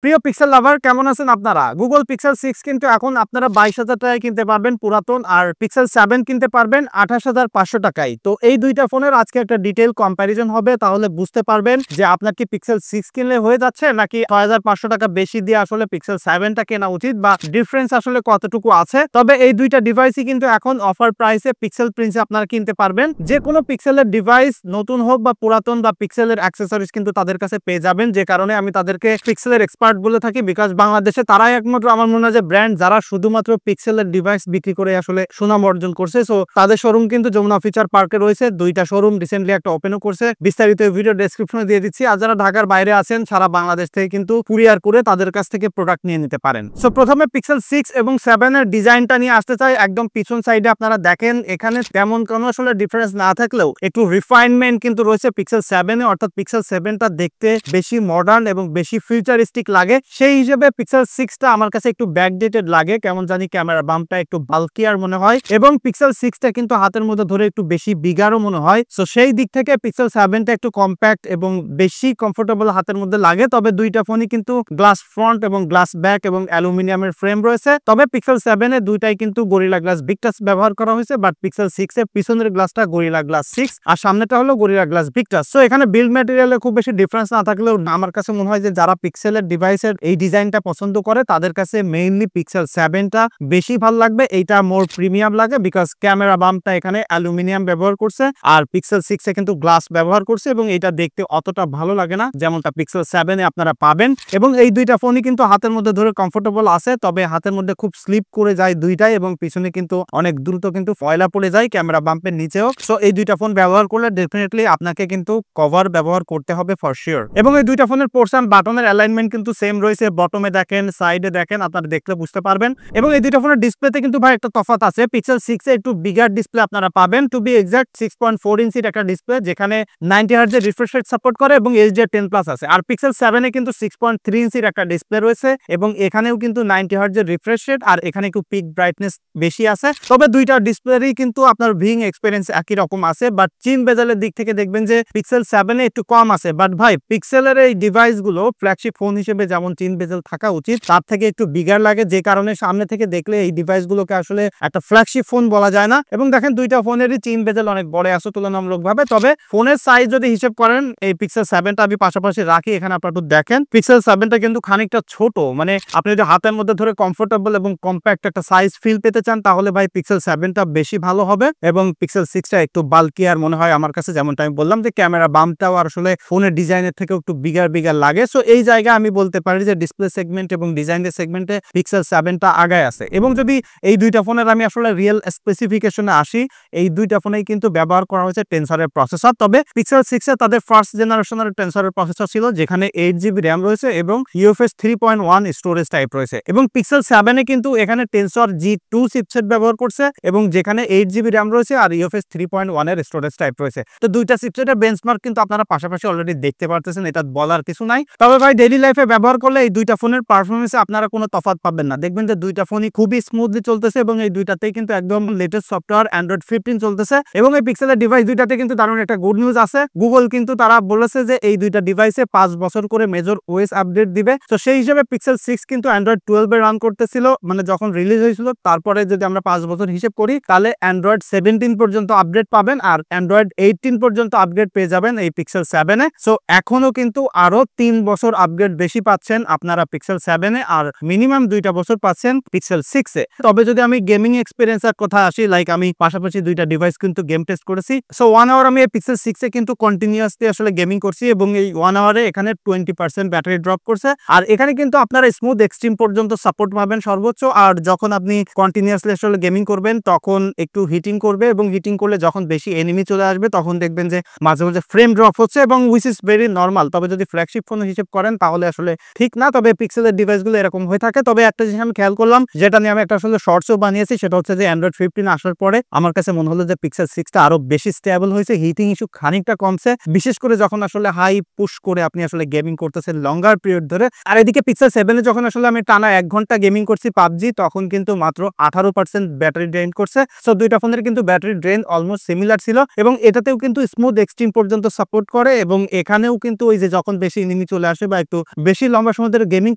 প্রিয় পিক্সেল লাভার কেমন আছেন আপনারা? Google Pixel 6 কিন্তু এখন আপনারা 22,000 টাকায় কিনতে পারবেন পুরাতন, আর Pixel 7 কিনতে পারবেন 28,500 টাকায়। তো এই দুইটা ফোনের আজকে একটা ডিটেইল কম্প্যারিজন হবে, তাহলে বুঝতে পারবেন যে আপনার কি Pixel 6 কিনলে হয়ে যাচ্ছে নাকি 6,500 টাকা বেশি দিয়ে আসলে Pixel 7 টা কেনা উচিত, বা ডিফারেন্স আসলে কতটুকু আছে। তবে এই দুইটা ডিভাইসই কিন্তু এখন অফার প্রাইসে Pixel Prince এ আপনারা কিনতে পারবেন। যে কোনো পিক্সেলের ডিভাইস নতুন হোক বা পুরাতন বা পিক্সেলের অ্যাক্সেসরিজ কিন্তু তাদের কাছে পেয়ে যাবেন, যে কারণে আমি তাদেরকে পিক্সেলের এক্সপার্ট বলে থাকি। বিকজ বাংলাদেশে তারাই একমাত্র আমার মনে হয় যে ব্র্যান্ড যারা শুধুমাত্র পিক্সেলের ডিভাইস বিক্রি করে আসলে সুনাম অর্জন করছে। সো তাদের শোরুম কিন্তু যমুনা ফিচার পার্কে রয়েছে, দুইটা শোরুম রিসেন্টলি একটা ওপেনও করছে। বিস্তারিত ভিডিও ডেসক্রিপশনে দিয়ে দিচ্ছি। আর যারা ঢাকার বাইরে আছেন সারা বাংলাদেশ থেকে কিন্তু কুরিয়ার করে তাদের কাছ থেকে প্রোডাক্ট নিয়ে নিতে পারেন। সো প্রথমে Pixel 6 এবং 7 এর ডিজাইনটা নিয়ে আসতে চাই। একদম পিছন সাইডে আপনারা দেখেন এখানে তেমন কোনো আসলে ডিফারেন্স না থাকলেও একটু রিফাইনমেন্ট কিন্তু রয়েছে Pixel 7 এ। অর্থাৎ Pixel 7 টা দেখতে বেশি মডার্ন এবং বেশি ফিউচারিস্টিক লাগে, সেই হিসেবে Pixel 6 টা আমার কাছে একটু ব্যাকডেটেড লাগে। কেমন জানি ক্যামেরা বাম্পটা একটু বাল্কিয়ার মনে হয়, এবং Pixel 6 টা কিন্তু হাতের মধ্যে ধরে একটু বেশি বিগারও মনে হয়। সো সেই দিক থেকে Pixel 7 টা একটু কম্প্যাক্ট এবং বেশি কমফোর্টেবল হাতের মধ্যে লাগে। তবে দুইটা ফোনই কিন্তু গ্লাস ফ্রন্ট এবং গ্লাস ব্যাক এবং অ্যালুমিনিয়ামের ফ্রেম রয়েছে। তবে Pixel 7 এ দুইটাই কিন্তু গরিলা গ্লাস ভিক্টাস ব্যবহার করা হয়েছে, বাট Pixel 6 এর পিছনের গ্লাসটা গরিলা গ্লাস 6 আর সামনেটা হলো গরিলা গ্লাস ভিক্টাস। সো এখানে বিল্ড ম্যাটেরিয়ালে খুব বেশি ডিফারেন্স না থাকলেও আমার কাছে মনে হয় যে যারা পিক্সেলের ডিভাইসের এই ডিজাইনটা পছন্দ করে তাদের কাছে মেইনলি Pixel 7 টা বেশি ভালো লাগবে। এইটা মোর প্রিমিয়াম লাগে বিকজ ক্যামেরা বাম্পটা এখানে অ্যালুমিনিয়াম ব্যবহার করছে, আর Pixel 6 এ কিন্তু গ্লাস ব্যবহার করছে, এবং এটা দেখতে অতটা ভালো লাগে না যেমনটা Pixel 7 এ আপনারা পাবেন। এবং এই দুইটা ফোনই কিন্তু হাতের মধ্যে ধরে কমফোর্টেবল আছে, তবে হাতের মধ্যে খুব স্লিপ করে যায় দুইটাই, এবং পিছনে কিন্তু অনেক দ্রুত কিন্তু ফয়লা পড়ে যায় ক্যামেরা বাম্পের নিচেও। সো এই দুইটা ফোন ব্যবহার করলে ডেফিনেটলি আপনাকে কিন্তু কভার ব্যবহার করতে হবে ফর শিওর। এবং এই দুইটা ফোনের পোর্শন বাটনের অ্যালাইনমেন্ট কিন্তু সেম রয়েছে, বটমে দেখেন সাইডে দেখেন, আপনারা দেখলে বুঝতে পারবেন। এবং এই দুইটা ফোনের ডিসপ্লেতে কিন্তু ভাই একটা তফাৎ আছে। Pixel 6 এ একটু বিগার ডিসপ্লে আপনারা পাবেন, টু বি এক্সাক্ট 6.4 ইঞ্চির একটা ডিসপ্লে যেখানে 90 হার্জ এর রিফ্রেশ রেট সাপোর্ট করে এবং HDR10+ আছে। আর Pixel 7 এ কিন্তু 6.3 ইঞ্চির একটা ডিসপ্লে রয়েছে, এবং এখানেও কিন্তু 90 হার্জ এর রিফ্রেশ রেট, আর এখানে একটু পিক ব্রাইটনেস বেশি আছে। তবে দুইটা ডিসপ্লেরই কিন্তু আপনার ভিউইং এক্সপেরিয়েন্স একই রকম আছে, বাট চিন বেজেলের দিক থেকে দেখবেন যে Pixel 7 এ একটু কম আছে। বাট ভাই পিক্সেলের এই ডিভাইসগুলো ফ্ল্যাগশিপ ফোন হিসেবে যেমন চিন বেজেল থাকা উচিত তার থেকে একটু বিগার লাগে, যে কারণে সামনে থেকে দেখলে এই ডিভাইসগুলোকে আসলে একটা ফ্ল্যাগশিপ ফোন বলা যায় না। এবং দেখেন দুইটা ফোনেরই চিন বেজেল অনেক বড় আছে তুলনামূলকভাবে। তবে ফোনের সাইজ যদি হিসেব করেন এই Pixel 7 টা আমি পাশাপাশি রাখি, এখানে আপনারা একটু দেখেন Pixel 7 টা কিন্তু খানিকটা ছোট। মানে আপনি যদি হাতের মধ্যে ধরে কমফোর্টেবল এবং কম্প্যাক্ট একটা সাইজ ফিল পেতে চান তাহলে ভাই Pixel 7 টা বেশি ভালো হবে, এবং Pixel 6 টা একটু বাল্কিয়ার মনে হয় আমার কাছে। যেমনটা আমি বললাম যে ক্যামেরা বাম্পটাও আসলে ফোনের ডিজাইনের থেকে একটু বিগার লাগে। সো এই জায়গায় আমি বলতে পারি যে ডিসপ্লে সেগমেন্ট এবং ডিজাইনের সেগমেন্টে Pixel 7 টা আগায় আছে। এবং যদি এই দুইটা ফোনের আমি আসলে রিয়েল স্পেসিফিকেশনে আসি, এই দুইটা ফোনেই কিন্তু ব্যবহার করা হয়েছে টেনসরের প্রসেসর। তবে Pixel 6 এ তাদের ফার্স্ট জেনারেশনের টেনসরের প্রসেসর ছিল যেখানে 8GB RAM রয়েছে এবং UFS 3.1 স্টোরেজ টাইপ রয়েছে। এবং Pixel 7 এ কিন্তু এখানে টেনসর G2 চিপসেট ব্যবহার করছে, এবং যেখানে 8GB RAM রয়েছে আর UFS 3.1 এর স্টোরেজ টাইপ রয়েছে। তো দুইটা চিপসেটের বেঞ্চমার্ক কিন্তু আপনারা পাশাপাশি অলরেডি দেখতে পারতেছেন, এটা বলার কিছু নাই। তবে ভাই ডেইলি লাইফে ব্যবহার করলে এই দুইটা ফোনের পারফরমেন্সে আপনারা কোনো তফাৎ পাবেন না। দেখবেন যে দুইটা ফোনই খুবই স্মুথলি চলতেছে, এবং এই দুইটাতেই কিন্তু একদম লেটেস্ট সফটওয়্যার Android 15 চলতেছে। এবং এই পিক্সেলের ডিভাইস দুইটাতে কিন্তু দারুণ একটা গুড নিউজ আছে। গুগল কিন্তু তারা বলেছে যে এই দুইটা ডিভাইসে 5 বছর করে মেজর ওএস আপডেট দিবে। তো সেই হিসেবে Pixel 6 কিন্তু Android 12 এ রান করতেছিল, মানে যখন রিলিজ হয়েছিল। তারপরে যদি আমরা 5 বছর হিসেব করি তাহলে Android 17 পর্যন্ত আপডেট পাবেন, আর Android 18 পর্যন্ত আপডেট পেয়ে যাবেন এই Pixel 7 এ। সো এখনো কিন্তু আরো 3 বছর আপগ্রেড বেশি পাচ্ছেন আপনারা Pixel 7 এ, আর মিনিমাম 2টা বছর পাচ্ছেন Pixel 6 এ। তবে যদি আমি গেমিং এক্সপেরিয়েন্সের কথা আসি, লাইক আমি পাশাপাশি দুইটা ডিভাইস কিন্তু গেম টেস্ট করেছি। সো 1 আওয়ার আমি Pixel 6 এ কিন্তু কন্টিনিউয়াসলি আসলে গেমিং করছি, এবং এই 1 আওয়ারে এখানে 20% ব্যাটারি ড্রপ করছে। আর এখানে কিন্তু আপনারা স্মুথ এক্সট্রিম পর্যন্ত সাপোর্ট পাবেন সর্বোচ্চ। আর যখন আপনি কন্টিনিউয়াসলি আসলে গেমিং করবেন তখন একটু হিটিং করবে, এবং হিটিং করলে যখন বেশি এনিমি চলে আসবে তখন দেখবেন যে মাঝে মাঝে ফ্রেম ড্রপ হচ্ছে, এবং উইচ ইজ ভেরি নরমাল। তবে যদি ফ্ল্যাগশিপ ফোন হিসেব করেন তাহলে আসলে ঠিক না। তবে পিক্সেলের ডিভাইসগুলো এরকম হয়ে থাকে। তবে একটা জিনিস আমি খেয়াল করলাম, যেটা নিয়ে আমি একটা আসলে শর্টসও বানিয়েছি, সেটা হচ্ছে যে Android 15 আসার পরে আমার কাছে মনে হলো যে Pixel 6 টা আরো বেশি স্টেবল হয়েছে, হিটিং ইস্যু খানিকটা কমছে, বিশেষ করে যখন আসলে হাই পুশ করে আপনি আসলে গেমিং করতেছেন লঙ্গার পিরিয়ড ধরে। আর এদিকে Pixel 7 এ যখন আসলে আমি টানা 1 ঘন্টা গেমিং করছি পাবজি, তখন কিন্তু মাত্র 18% ব্যাটারি ড্রেন করছে। সো দুইটা ফোনের কিন্তু ব্যাটারি ড্রেন অলমোস্ট সিমিলার ছিল, এবং এটাতেও কিন্তু স্মুথ এক্সট্রিম পর্যন্ত সাপোর্ট করে। এবং এখানেও কিন্তু ওই যে যখন বেশি এনিমি চলে আসে বা একটু বেশি লম্বা সময় ধরে গেমিং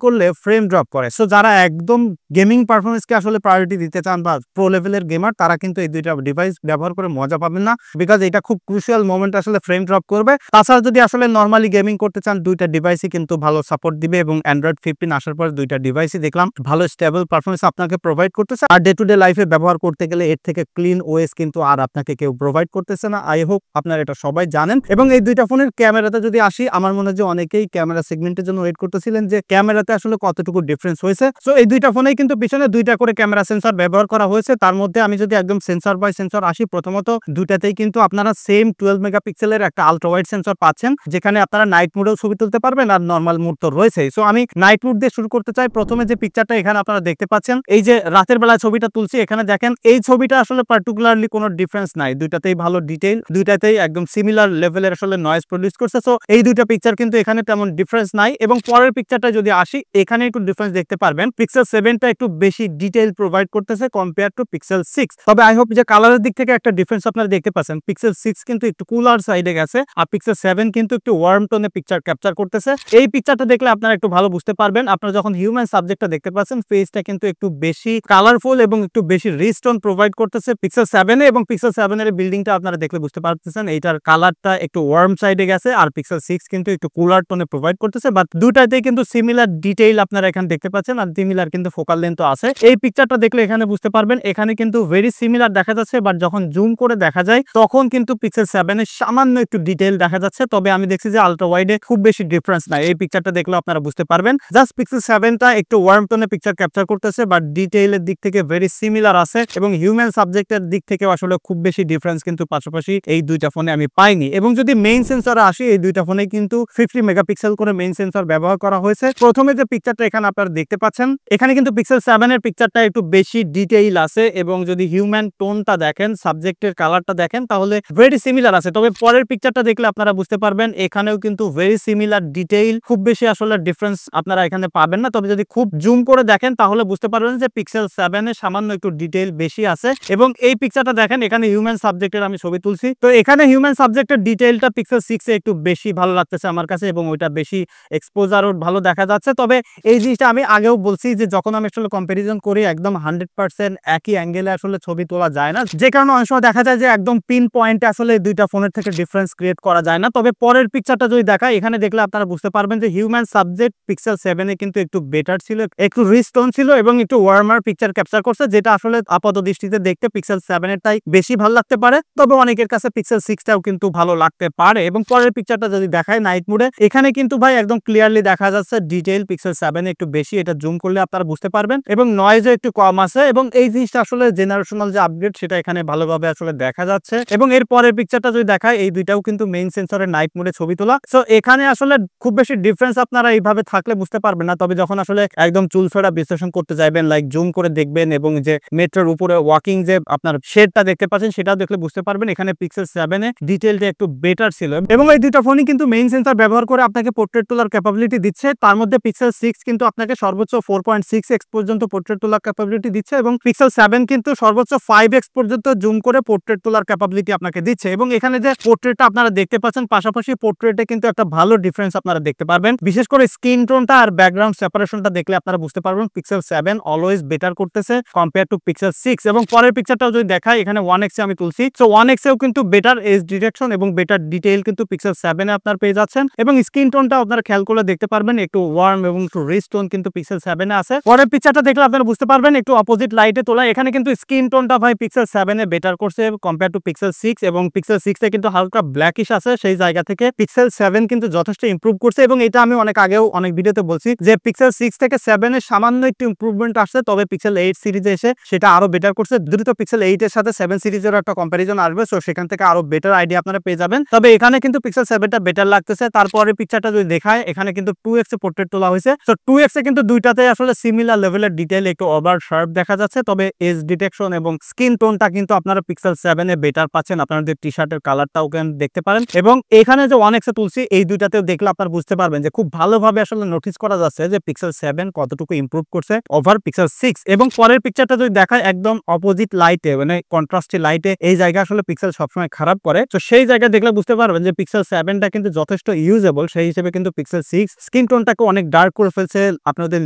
করলে ফ্রেম ড্রপ করে। সো যারা একদম গেমিং পারফরমেন্সকে আসলে প্রায়োরিটি দিতে চান বা প্রো লেভেলের গেমার, তারা কিন্তু এই দুইটা ডিভাইস ব্যবহার করে মজা পাবেন না, বিকজ এটা খুব ক্রুশিয়াল মোমেন্ট আসলে ফ্রেম ড্রপ করবে। তাছাড়া যদি আসলে নর্মালি গেমিং করতে চান, দুইটা ডিভাইসই কিন্তু ভালো সাপোর্ট দিবে এবং অ্যান্ড্রয়েড 15 আসার পর দুইটা ডিভাইসই দেখলাম ভালো স্টেবল পারফরমেন্স আপনাকে প্রোভাইড করতেছে। আর ডে টু ডে লাইফে ব্যবহার করতে গেলে এর থেকে ক্লিন ওএস কিন্তু আর আপনাকে কেউ প্রোভাইড করতেছে না। আই হোপ আপনারা এটা সবাই জানেন। এবং এই দুইটা ফোনের ক্যামেরাতে যদি আসি, আমার মনে হয় যে অনেকেই ক্যামেরা সেগমেন্টের জন্য ওয়েট করতেছিলেন যে ক্যামেরাতে আসলে কতটুকু ডিফারেন্স হয়েছে। সো এই দুইটা ফোনেই কিন্তু পিছনে দুইটা করে ক্যামেরা সেন্সর ব্যবহার করা হয়েছে। তার মধ্যে আমি যদি একদম সেন্সর বাই সেন্সর আসি, প্রথমত দুইটাতেই কিন্তু আপনারা সেম 12 মেগাপিক্সেলের একটা আলট্রা ওয়াইড সেন্সর পাচ্ছেন, যেখানে আপনারা নাইট মোডেও ছবি তুলতে পারবেন আর নর্মাল মোড তো রয়েছেই। সো আমি নাইট মোড দিয়ে শুরু করতে চাই। প্রথমে যে পিকচারটা এখানে আপনারা দেখতে পাচ্ছেন, এই যে রাতের বেলা ছবিটা তুলছি, এখানে দেখেন এই ছবিটা আসলে পার্টিকুলারলি কোনো ডিফারেন্স নাই, দুইটাতেই ভালো ডিটেইল, দুইটাতেই একদম সিমিলার লেভেলের আসলে নয়েজ প্রডিউস করছে। সো এই দুইটা পিকচার কিন্তু এখানে তেমন ডিফারেন্স নাই। এবং পরের পিকচারটা যদি আসি, এখানে একটু ডিফারেন্স দেখতে পারবেন, পিক্সেল 7টা একটু বেশি ডিটেইল প্রোভাইড করতেছে কম্পেয়ার টু পিক্সেল 6। তবে আই হোপ যে কালারের দিক থেকে একটা ডিফারেন্স আপনারা দেখতে পাচ্ছেন, পিক্সেল 6 কিন্তু একটু কুলার সাইডে গেছে আর পিক্সেল 7 কিন্তু একটু ওয়ার্ম টোনে পিকচার ক্যাপচার করতেছে। এই পিকচারটা দেখলে আপনারা একটু ভালো বুঝতে পারবেন। আপনারা যখন হিউম্যান সাবজেক্টটা দেখতে পাচ্ছেন, ফেসটা কিন্তু একটু বেশি কালারফুল এবং একটু বেশি রিচ টোন প্রোভাইড করতেছে পিক্সেল 7 এ। এবং পিক্সেল 7 এর বিল্ডিংটা আপনারা দেখলে বুঝতে পারতেছেন, এইটার কালারটা একটু ওয়ার্ম সাইডে গেছে আর পিক্সেল 6 কিন্তু একটু কুলার টোনে প্রোভাইড করতেছে। বাট দুটাতেই কিন্তু সিমিলার ডিটেইল আপনারা এখানে দেখতে পাচ্ছেন আর সিমিলার কিন্তু ফোকাল লেন্থও আছে। এই পিকচারটা দেখলে এখানে বুঝতে পারবেন, এখানে কিন্তু ভেরি সিমিলার দেখা যাচ্ছে, বাট যখন জুম করে দেখা যায় তখন কিন্তু পিক্সেল 7 এর সামান্য একটু ডিটেইল দেখা যাচ্ছে। তবে আমি দেখছি যে আলট্রা ওয়াইডে খুব বেশি ডিফারেন্স নাই। এই পিকচারটা দেখলে আপনারা বুঝতে পারবেন, জাস্ট পিক্সেল 7টা একটু ওয়ার্ম টোনে পিকচার ক্যাপচার করতেছে, বাট ডিটেইলের দিক থেকে ভেরি সিমিলার আছে এবং হিউম্যান সাবজেক্টের দিক থেকে আসলে খুব বেশি ডিফারেন্স কিন্তু পাশাপাশি এই দুইটা ফোনে আমি পাইনি। এবং যদি মেইন সেন্সরে আসি, এই দুইটা ফোনে কিন্তু 50 মেগাপিক্সেল করে মেইন সেন্সর ব্যবহার করা হয়েছে। প্রথমে যে পিকচারটা এখানে আপনারা দেখতে পাচ্ছেন, এখানে কিন্তু পিক্সেল 7 এর পিকচারটা একটু বেশি ডিটেইল আছে এবং যদি হিউম্যান টোনটা দেখেন, সাবজেক্টের কালারটা দেখেন, তাহলে ভেরি সিমিলার আছে। তবে পরের পিকচারটা দেখলে আপনারা বুঝতে পারবেন, এখানেও কিন্তু ভেরি সিমিলার ডিটেইল, খুব বেশি আসলে ডিফারেন্স আপনারা এখানে পাবেন না। তবে যদি খুব জুম করে দেখেন তাহলে বুঝতে পারবেন যে পিক্সেল 7 এ সামান্য একটু ডিটেইল বেশি আছে। এবং এই পিকচারটা দেখেন, এখানে হিউম্যান সাবজেক্টের আমি ছবি তুলছি, তো এখানে হিউম্যান সাবজেক্টের ডিটেইলটা পিক্সেল 6 এ একটু বেশি ভালো লাগতেছে আমার কাছে এবং ওইটা বেশি এক্সপোজারও ভালো দেখা যাচ্ছে। তবে এই জিনিসটা আমি আগেও বলছি যে যখন আমি আসলে কম্পারিজন করি, একদম 100% একই অ্যাঙ্গেলে আসলে ছবি তোলা যায় না, যে কারণে অনেক সময় দেখা যায় যে একদম পিন পয়েন্টে আসলে দুইটা ফোনের থেকে ডিফারেন্স ক্রিয়েট করা যায় না। তবে পরের পিকচারটা যদি দেখায়, এখানে দেখলে আপনারা বুঝতে পারবেন যে হিউম্যান সাবজেক্ট পিক্সেল 7 এ কিন্তু একটু বেটার ছিল, একটু রিচ টোন ছিল এবং একটু ওয়ার্মার পিকচার ক্যাপচার করছে, যেটা আসলে আপাত দৃষ্টিতে দেখতে পিক্সেল 7 এর তাই বেশি ভালো লাগতে পারে। তবে অনেকের কাছে পিক্সেল 6টাও কিন্তু ভালো লাগতে পারে। এবং পরের পিকচারটা যদি দেখায় নাইট মোডে, এখানে কিন্তু ভাই একদম ক্লিয়ারলি দেখা যাচ্ছে ডিটেইল পিক্সেল 7 একটু বেশি, এটা জুম করলে আপনারা বুঝতে পারবেন এবং নয়েজও একটু কম আছে। এবং এই জিনিসটা আসলে জেনারেশনাল যে আপগ্রেড, সেটা এখানে ভালোভাবে আসলে দেখা যাচ্ছে। এবং এর পরের পিকচারটা যদি দেখায়, এই দুইটাও কিন্তু মেইন সেন্সরের নাইট মোডে ছবি তোলা। সো এখানে আসলে খুব বেশি ডিফারেন্স আপনারা এইভাবে থাকলে বুঝতে পারবেন না। তবে যখন আসলে একদম চুলছড়া বিশ্লেষণ করতে যাবেন, লাইক জুম করে দেখবেন এবং যে মেট্রোর উপরে ওয়াকিং যে আপনার শেডটা দেখতে পাচ্ছেন, সেটাও দেখলে বুঝতে পারবেন এখানে পিক্সেল 7 এ ডিটেইলটা একটু বেটার ছিল। এবং এই দুইটা ফোনই কিন্তু মেইন সেন্সর ব্যবহার করে আপনাকে পোর্ট্রেট তোলার ক্যাপাবিলিটি দিচ্ছে। তার মধ্যে পিক্সেল 6 কিন্তু আপনাকে সর্বোচ্চ 4.6x পর্যন্ত পোর্ট্রেট তোলার ক্যাপাবিলিটি দিচ্ছে এবং পিক্সেল 7 কিন্তু সর্বোচ্চ 5x পর্যন্ত জুম করে পোর্ট্রেট তোলার ক্যাপাবিলিটি আপনাকে দিচ্ছে। এবং এখানে যে পোর্ট্রেটটা আপনারা দেখতে পাচ্ছেন, পাশাপাশি পোর্ট্রেটে কিন্তু একটা ভালো ডিফারেন্স আপনারা দেখতে পারবেন, বিশেষ করে স্কিন টোনটা আর ব্যাকগ্রাউন্ড সেপারেশনটা দেখলে আপনারা বুঝতে পারবেন পিক্সেল 7 অলওয়েজ বেটার করতেছে কম্পেয়ার টু পিক্সেল 6। এবং পরের পিকচারটাও যদি দেখায়, এখানে 1x এ আমি তুলছি, সো 1x এও কিন্তু বেটার এজ ডিটেকশন এবং বেটার ডিটেইল কিন্তু পিক্সেল 7 এ আপনারা পেয়ে যাচ্ছেন। এবং স্কিন টোনটা আপনারা খেয়াল করে দেখতে পারবেন, একটু ওয়ার্ম এবং একটু রিচ টোন কিন্তু পিক্সেল 7 এ আছে। পরের পিকচারটা দেখলে আপনারা বুঝতে পারবেন একটু অপোজিট লাইটে তোলা, এখানে কিন্তু স্কিন টোনটা ভাই পিক্সেল 7 এ বেটার করছে কম্পেয়ার টু পিক্সেল 6। এবং পিক্সেল 6 এ কিন্তু হালকা ব্ল্যাকিশ আছে, সেই জায়গা থেকে পিক্সেল 7 কিন্তু যথেষ্ট ইমপ্রুভ করছে। এবং এটা আমি অনেক আগেও অনেক ভিডিওতে বলছি যে পিক্সেল 6 থেকে 7 এ সামান্য একটু ইমপ্রুভমেন্ট আসছে, তবে পিক্সেল 8 সিরিজে এসে সেটা আরো বেটার করছে। দ্রুত পিক্সেল 8 এর সাথে 7 সিরিজের একটা কম্পারিজন আসবে, সো সেখান থেকে আরো বেটার আইডিয়া আপনারা পেয়ে যাবেন। তবে এখানে কিন্তু পিক্সেল 7টা বেটার লাগতেছে। তারপরে পিকচারটা যদি দেখায়, এখানে কিন্তু 2x এ পোর্ট্রেট তোলা হয়েছে, সো 2x এ কিন্তু দুইটাতে আসলে সিমিলার লেভেলের ডিটেইল, একটু ওভার শার্প দেখা যাচ্ছে। তবে এজ ডিটেকশন এবং স্কিন টোনটা কিন্তু আপনারা পিক্সেল 7 এ বেটার পাচ্ছেন। আপনাদের টি শার্টের কালারটাও দেখতে পারেন। এবং এখানে যে 1x এ তুলছি, এই দুইটাতেও দেখলে আপনারা বুঝতে পারবেন যে খুব ভালোভাবে আসলে নোটিস করা যাচ্ছে যে পিক্সেল 7 কতটুকু ইমপ্রুভ করছে ওভার পিক্সেল 6। এবং পরের পিকচারটা যদি দেখায়, একদম অপোজিট লাইটে মানে কন্ট্রাস্টি লাইটে এই জায়গা আসলে পিক্সেল সবসময় খারাপ করে, তো সেই জায়গায় দেখলে বুঝতে পারবেন যে পিক্সেল 7টা কিন্তু যথেষ্ট ইউজেবল, সেই হিসেবে কিন্তু পিক্সেল 6 স্কিন স্কিন টোনটাকে অনেক ডার্ক করে ফেলছে। আপনাদের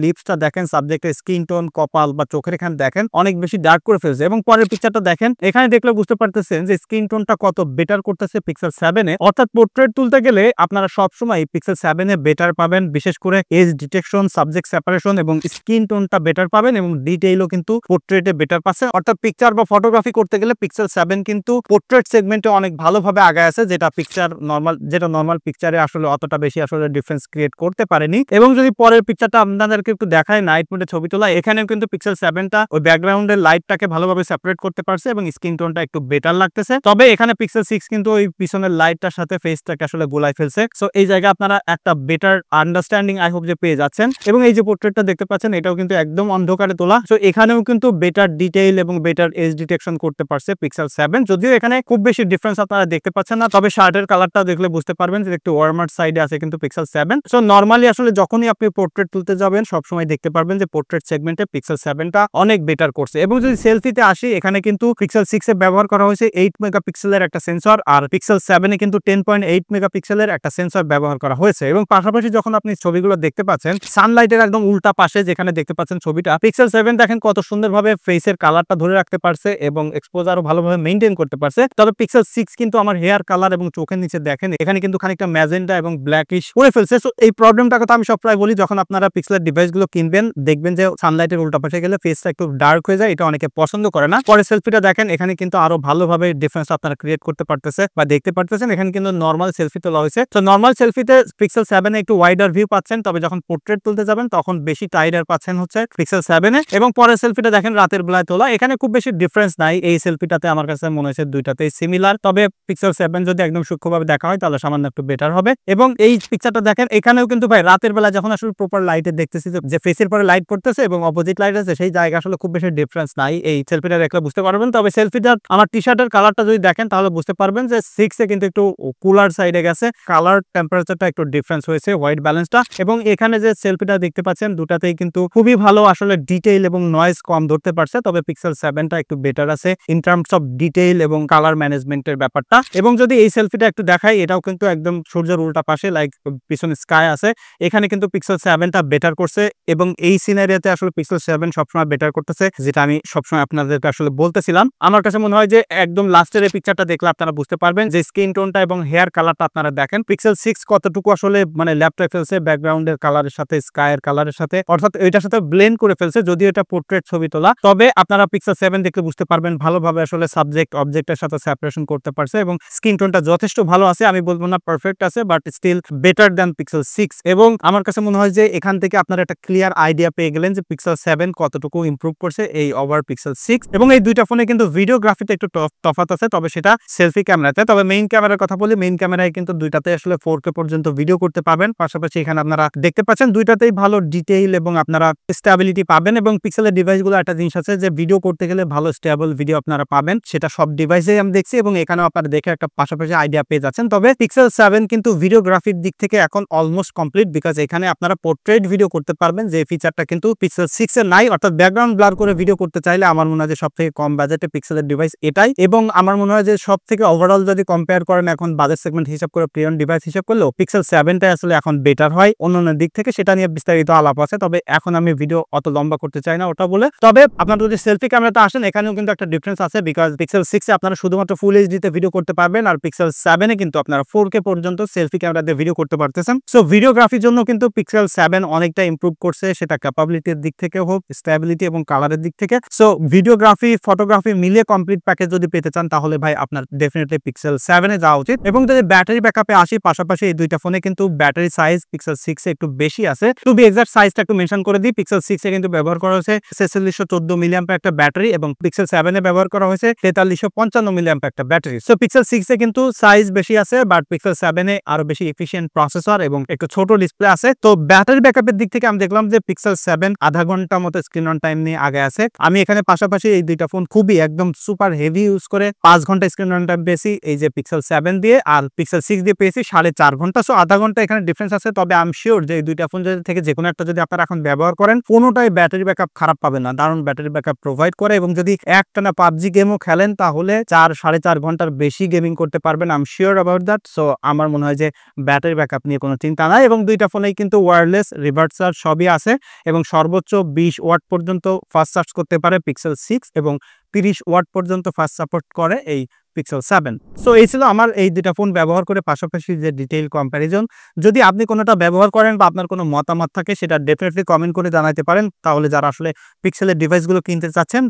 লিপসটা দেখেন, সাবজেক্টের স্কিন টোন, কপাল বা চোখের এখানে দেখেন অনেক বেশি ডার্ক করে ফেলছে। এবং পরের পিকচারটা দেখেন, এখানে দেখলে বুঝতে পারতেছেন যে স্কিন টোনটা কত বেটার করতেছে পিক্সেল 7 এ। অর্থাৎ পোর্ট্রেট তুলতে গেলে আপনারা সবসময় পিক্সেল 7 এ বেটার পাবেন, বিশেষ করে এজ ডিটেকশন, সাবজেক্ট সেপারেশন এবং স্কিন টোনটা বেটার পাবেন এবং ডিটেইলও কিন্তু পোর্ট্রেটে বেটার পাচ্ছেন। অর্থাৎ পিকচার বা ফটোগ্রাফি করতে গেলে পিক্সেল 7 কিন্তু পোর্ট্রেট সেগমেন্টে অনেক ভালোভাবে আগায় আছে, যেটা নরমাল পিকচারে আসলে অতটা বেশি আসলে ডিফারেন্স ক্রিয়েট করতে পারেনি। এবং যদি পরের পিকচারটা আপনাদেরকে একটু দেখায়, নাইট মোডে ছবি তোলা, এখানেও কিন্তু পিক্সেল 7টা ওই ব্যাকগ্রাউন্ডের লাইটটাকে ভালোভাবে সেপারেট করতে পারছে এবং স্কিন টোনটা একটু বেটার লাগতেছে। তবে এখানে পিক্সেল 6 কিন্তু ওই পিছনের লাইটটার সাথে ফেসটাকে আসলে গোলাই ফেলছে। সো এই জায়গায় আপনারা একটা বেটার আন্ডারস্ট্যান্ডিং আই হোপ যে পেয়ে যাচ্ছেন। এবং এই যে পোর্ট্রেটটা দেখতে পাচ্ছেন, এটাও কিন্তু একদম অন্ধকারে তোলা। সো এখানেও কিন্তু বেটার ডিটেইল এবং বেটার এজ ডিটেকশন করতে পারছে পিক্সেল 7। যদিও এখানে খুব বেশি ডিফারেন্স আপনারা দেখতে পাচ্ছেন না, তবে শার্টের কালারটা দেখলে বুঝতে পারবেন যে একটু ওয়ার্মার সাইডে আছে কিন্তু পিক্সেল 7। সো নরমালি আসলে যখনই আপনি পোর্ট্রেট তুলতে যাবেন সবসময় দেখতে পারবেন যে পোর্ট্রেট সেগমেন্টে পিক্সেল 7টা অনেক বেটার করছে। এবং যদি সেলফিতে আসি, এখানে কিন্তু পিক্সেল 6 এ ব্যবহার করা হয়েছে 8 মেগাপিক্সেলের একটা সেন্সর, আর পিক্সেল 7 এ কিন্তু 10.8 মেগাপিক্সেলের একটা সেন্সর ব্যবহার করা হয়েছে। এবং পাশাপাশি যখন আপনি ছবিগুলো দেখতে পাচ্ছেন সানলাইটের একদম উল্টা পাশে যেখানে দেখতে পাচ্ছেন ছবিটা, পিক্সেল 7 দেখেন কত সুন্দরভাবে ফেসের কালারটা ধরে রাখতে পারছে এবং এক্সপোজারও ভালোভাবে মেইনটেইন করতে পারছে। তবে পিক্সেল 6 কিন্তু আমার হেয়ার কালার এবং চোখের নিচে দেখেন এখানে কিন্তু খানিকটা ম্যাজেন্টা এবং ব্ল্যাকিশ করে ফেলছে। সো এই প্রবলেমটার কথা আমি সবসময় বলি, যখন আপনারা পিক্সেলের ডিভাইসগুলো কিনবেন দেখবেন যে সানলাইটের উল্টা পাশে গেলে ফেসটা একটু ডার্ক হয়ে যায়, এটা অনেকে পছন্দ করে না। পরে সেলফিটা দেখেন, এখানে কিন্তু আরো ভালোভাবে ডিফারেন্স আপনারা ক্রিয়েট করতে পারতেছে বা দেখতে পারতেছেন। এখানে কিন্তু নরমাল সেলফি তোলা হয়েছে। তো নরমাল সেলফিতে পিক্সেল 7 এ একটু ওয়াইডার ভিউ পাচ্ছেন, তবে যখন পোর্ট্রেট তুলতে যাবেন তখন বেশি টাইডার পাচ্ছেন হচ্ছে পিক্সেল 7 এ। এবং পরের সেলফিটা দেখেন রাতের বেলায় তোলা, এখানে খুব বেশি ডিফারেন্স নাই। এই সেলফিটাতে আমার কাছে মনে হয়েছে দুইটাতেই সিমিলার, তবে পিক্সেল 7 যদি একদম সূক্ষ্মভাবে দেখা হয় তাহলে সামান্য একটু বেটার হবে। এবং এই পিকচারটা দেখেন, এখানেও কিন্তু ভাই রাতের বেলা যখন আসলে প্রপার লাইটে দেখতেছি যে ফেসের পরে লাইট পড়তেছে এবং অপোজিট লাইট আছে, সেই জায়গা আসলে খুব বেশি ডিফারেন্স নাই। এই সেলফিটা দেখলে বুঝতে পারবেন। তবে সেলফিটার আমার টি শার্টের কালারটা যদি দেখেন তাহলে বুঝতে পারবেন যে 6 এ কিন্তু একটু কুলার সাইডে গেছে, কালার টেম্পারেচারটা একটু ডিফারেন্স হয়েছে, হোয়াইট ব্যালেন্সটা। এবং এখানে যে সেলফিটা দেখতে পাচ্ছেন দুটাতেই কিন্তু খুবই ভালো আসলে ডিটেইল এবং নয়েজ কম ধরতে পারছে। তবে পিক্সেল 7টা একটু বেটার আছে ইন টার্মস অফ ডিটেইল এবং কালার ম্যানেজমেন্টের ব্যাপারটা। এবং যদি এই সেলফিটা একটু দেখাই, এটাও কিন্তু একদম সূর্যের উল্টা পাশে লাইক পিছনে স্কাই আছে, এখানে কিন্তু পিক্সেল 7টা বেটার করছে। এবং এই সিনারিওতে আসলে পিক্সেল 7 সবসময় বেটার করতেছে, যেটা আমি সবসময় আপনাদেরকে আসলে বলতেছিলাম। আমার কাছে মনে হয় যে একদম লাস্টের এই পিকচারটা দেখলে আপনারা বুঝতে পারবেন যে স্কিন টোনটা এবং হেয়ার কালারটা আপনারা দেখেন পিক্সেল 6 কতটুকু আসলে মানে ল্যাপটপ ফেলছে ব্যাকগ্রাউন্ডের কালারের সাথে, স্কাইয়ের কালারের সাথে, অর্থাৎ এটার সাথে ব্লেন্ড করে ফেলছে। যদিও এটা পোর্ট্রেট ছবি তোলা, তবে আপনারা পিক্সেল 7 দেখলে বুঝতে পারবেন ভালোভাবে আসলে সাবজেক্ট অবজেক্টের সাথে সেপারেশন করতে পারছে এবং স্কিন টোনটা যথেষ্ট ভালো আছে। আমি বলবো না পারফেক্ট আছে, but still better than Pixel 6। এবং আমার কাছে মনে হয় যে এখান থেকে আপনারা একটা ক্লিয়ার আইডিয়া পেয়ে গেলেন যে পিক্সেল 7 কতটুকু ইমপ্রুভ করছে এই ওভার পিক্সেল 6। এবং এই দুইটা ফোনে কিন্তু ভিডিওগ্রাফিতে একটু তফাৎ আছে, তবে সেটা সেলফি ক্যামেরাতে। তবে মেইন ক্যামেরার কথা বলি, মেইন ক্যামেরায় কিন্তু দুইটাতে আসলে 4K পর্যন্ত ভিডিও করতে পাবেন। পাশাপাশি এখানে আপনারা দেখতে পাচ্ছেন দুইটাতেই ভালো ডিটেইল এবং আপনারা স্টেবিলিটি পাবেন। এবং পিক্সেলের ডিভাইসগুলো একটা জিনিস আছে যে ভিডিও করতে গেলে ভালো স্টেবল ভিডিও আপনারা পাবেন, সেটা সব ডিভাইসেই আমি দেখছি এবং এখানেও আপনারা দেখে একটা পাশাপাশি আইডিয়া পেয়ে যাচ্ছেন। তবে পিক্সেল 7 কিন্তু ভিডিওগ্রাফির দিক থেকে এখন অলমোস্ট কমপ্লিট, বিকজ এখানে আপনারা পোর্ট্রেট ভিডিও করতে পারবেন, যে ফিচারটা কিন্তু পিক্সেল 6 এর নাই। অর্থাৎ ব্যাকগ্রাউন্ড ব্লার করে ভিডিও করতে চাইলে আমার মনে হয় যে সবথেকে কম বাজেটে পিক্সেলের ডিভাইস এটাই। এবং আমার মনে হয় যে সবথেকে ওভারঅল যদি কম্পেয়ার করেন এখন বাজেট সেগমেন্ট হিসাব করে, প্রিমিয়াম ডিভাইস হিসাব করলেও পিক্সেল 7টাই আসলে এখন বেটার হয় অন্যান্য দিক থেকে, সেটা নিয়ে বিস্তারিত আলাপ আছে। তবে এখন আমি ভিডিও অত লম্বা করতে চাই না ওটা বলে। তবে আপনারা যদি সেলফি ক্যামেরাতে আসেন, এখানেও কিন্তু একটা ডিফারেন্স আছে, বিকজ পিক্সেল 6 এ আপনারা শুধুমাত্র ফুল এইচডিতে ভিডিও করতে পারবেন, আর পিক্সেল 7 এ কিন্তু আপনারা 4K পর্যন্ত সেলফি ক্যামেরা দিয়ে ভিডিও করতে পারতেছেন। সো ভিডিওগ্রাফির জন্য কিন্তু পিক্সেল 7 অনেকটা ইমপ্রুভ করছে, সেটা ক্যাপাবিলিটির দিক থেকে হোক, স্টেবিলিটি এবং কালারের দিক থেকে। সো ভিডিওগ্রাফি ফটোগ্রাফি মিলিয়ে কমপ্লিট প্যাকেজ যদি পেতে চান তাহলে ভাই আপনার ডেফিনেটলি পিক্সেল 7 এ যাওয়া উচিত। এবং যদি ব্যাটারি ব্যাকআপে আসি, পাশাপাশি এই দুইটা ফোনে কিন্তু ব্যাটারি সাইজ পিক্সেল 6 এ একটু বেশি আছে। টু বি এক্সাক্ট সাইজটা একটু মেনশন করে দিই, পিক্সেল 6 এ কিন্তু ব্যবহার করা হয়েছে 4614 মিলিঅ্যাম্পিয়ার একটা ব্যাটারি এবং পিক্সেল 7 এ ব্যবহার করা হয়েছে 4355 মিলিঅ্যাম্পিয়ার একটা ব্যাটারি। সো পিক্সেল 6 এ কিন্তু সাইজ বেশি আছে, বাট পিক্সেল 7 এ আরো বেশি এফিশিয়েন্ট প্রসেসর এবং একটু ছোট ডিসপ্লে আছে। তো ব্যাটারি ব্যাকআপের দিক থেকে আমি দেখলাম যে পিক্সেল 7 আধা ঘন্টা মতো স্ক্রিন অন টাইম নিয়ে আগে আছে। আমি এখানে পাশাপাশি এই দুইটা ফোন খুবই একদম সুপার হেভি ইউজ করে 5 ঘন্টা স্ক্রিন অন টাইম পেয়েছি এই যে পিক্সেল 7 দিয়ে, আর পিক্সেল 6 দিয়ে পেয়েছি 4.5 ঘন্টা। সো আধা ঘন্টা এখানে ডিফারেন্স আছে। তবে আই এম শিওর যে এই দুইটা ফোন থেকে যে কোনো একটা যদি আপনারা এখন ব্যবহার করেন, কোনোটাই ব্যাটারি ব্যাকআপ খারাপ পাবেন না, দারুণ ব্যাটারি ব্যাকআপ প্রোভাইড করে। এবং যদি একটানা পাবজি গেমও খেলেন তাহলে 4-4.5 ঘন্টার বেশি গেমিং করতে পারবেন, I am sure about that. So আমার মনে হয় যে ব্যাটারি ব্যাকআপ নিয়ে কোনো চিন্তা নাই। এবং দুইটা ফোনেই কিন্তু ওয়্যারলেস রিভার্স চার্জ সবই আছে এবং সর্বোচ্চ 20 ওয়াট পর্যন্ত ফাস্ট চার্জ করতে পারে পিক্সেল 6 এবং 30 ওয়াট পর্যন্ত ফাস্ট সাপোর্ট করে এই পিক্সেল 7। সো এই ছিল আমার এই দুটা ফোন ব্যবহার করে পাশাপাশি যে ডিটেইল কম্প্যারিজন। যদি আপনি কোনোটা ব্যবহার করেন বা আপনার কোনো মতামত থাকে সেটা ডেফিনেটলি কমেন্ট করে জানাতে পারেন। তাহলে যারা আসলে পিক্সেলের ডিভাইসগুলো কিনতে চাচ্ছেন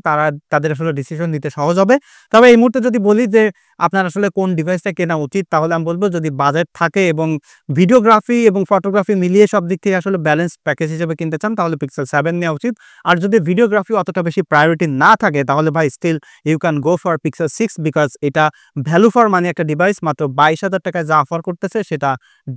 তাদের আসলে ডিসিশন নিতে সহজ হবে। তবে এই মুহূর্তে যদি বলি যে আপনার আসলে কোন ডিভাইসটা কেনা উচিত, তাহলে আমি বলব যদি বাজেট থাকে এবং ভিডিওগ্রাফি এবং ফটোগ্রাফি মিলিয়ে সব দিক থেকে আসলে ব্যালেন্স প্যাকেজ হিসেবে কিনতে চান তাহলে পিক্সেল 7 নেওয়া উচিত। আর যদি ভিডিওগ্রাফি অতটা বেশি প্রায়োরিটি না থাকে তাহলে ভাই still you can go for Pixel 6 because এটা ভ্যালু ফর মানি একটা ডিভাইস। মাত্র 22,000 টাকায় যা অফার করতেছে সেটা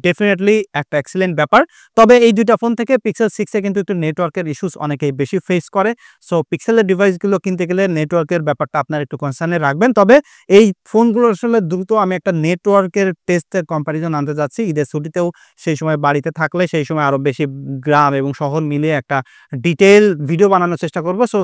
ডেফিনেটলি একটা এক্সিলেন্ট ব্যাপার। তবে এই দুইটা ফোন থেকে পিক্সেল 6 এ কিন্তু একটু নেটওয়ার্কের ইস্যুস অনেকেই বেশি ফেস করে। সো পিক্সেলের ডিভাইসগুলো কিনতে গেলে নেটওয়ার্কের ব্যাপারটা আপনার একটু কনসার্নে রাখবেন। তবে এই ফোনগুলো আসলে দ্রুত আমি একটা নেটওয়ার্কের টেস্টের কম্প্যারিজন আনতে যাচ্ছি ঈদের ছুটিতেও, সেই সময় বাড়িতে থাকলে সেই সময় আরো বেশি গ্রাম এবং শহর মিলিয়ে একটা ডিটেইল ভিডিও বানানোর চেষ্টা করব। সো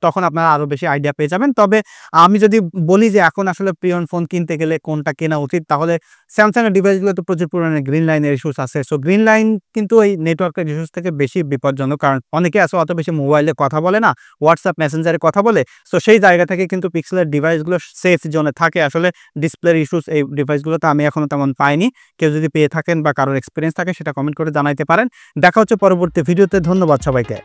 তখন আপনারা আরো বেশি আইডিয়া পেয়ে যাবেন। তবে আমি যদি বলি যে এখন আসলে প্রিয়ন ফোন কিনতে গেলে কোনটা কেনা উচিত, তাহলে স্যামসাং এর ডিভাইসগুলো তো প্রচুর পরিমাণে গ্রিন লাইনের ইস্যুস আছে। সো গ্রিন লাইন কিন্তু এই নেটওয়ার্কের ইস্যুস থেকে বেশি বিপজ্জনক, কারণ অনেকে আছে অত বেশি মোবাইলে কথা বলে না, হোয়াটসঅ্যাপ মেসেঞ্জারে কথা বলে। সো সেই জায়গা থেকে কিন্তু পিক্সেলের ডিভাইসগুলো সেফ জোনে থাকে। আসলে ডিসপ্লের ইস্যুস এই ডিভাইসগুলোতে আমি এখনো তেমন পাইনি। কেউ যদি পেয়ে থাকেন বা কারোর এক্সপিরিয়েন্স থাকে সেটা কমেন্ট করে জানাইতে পারেন। দেখা হচ্ছে পরবর্তী ভিডিওতে। ধন্যবাদ সবাইকে।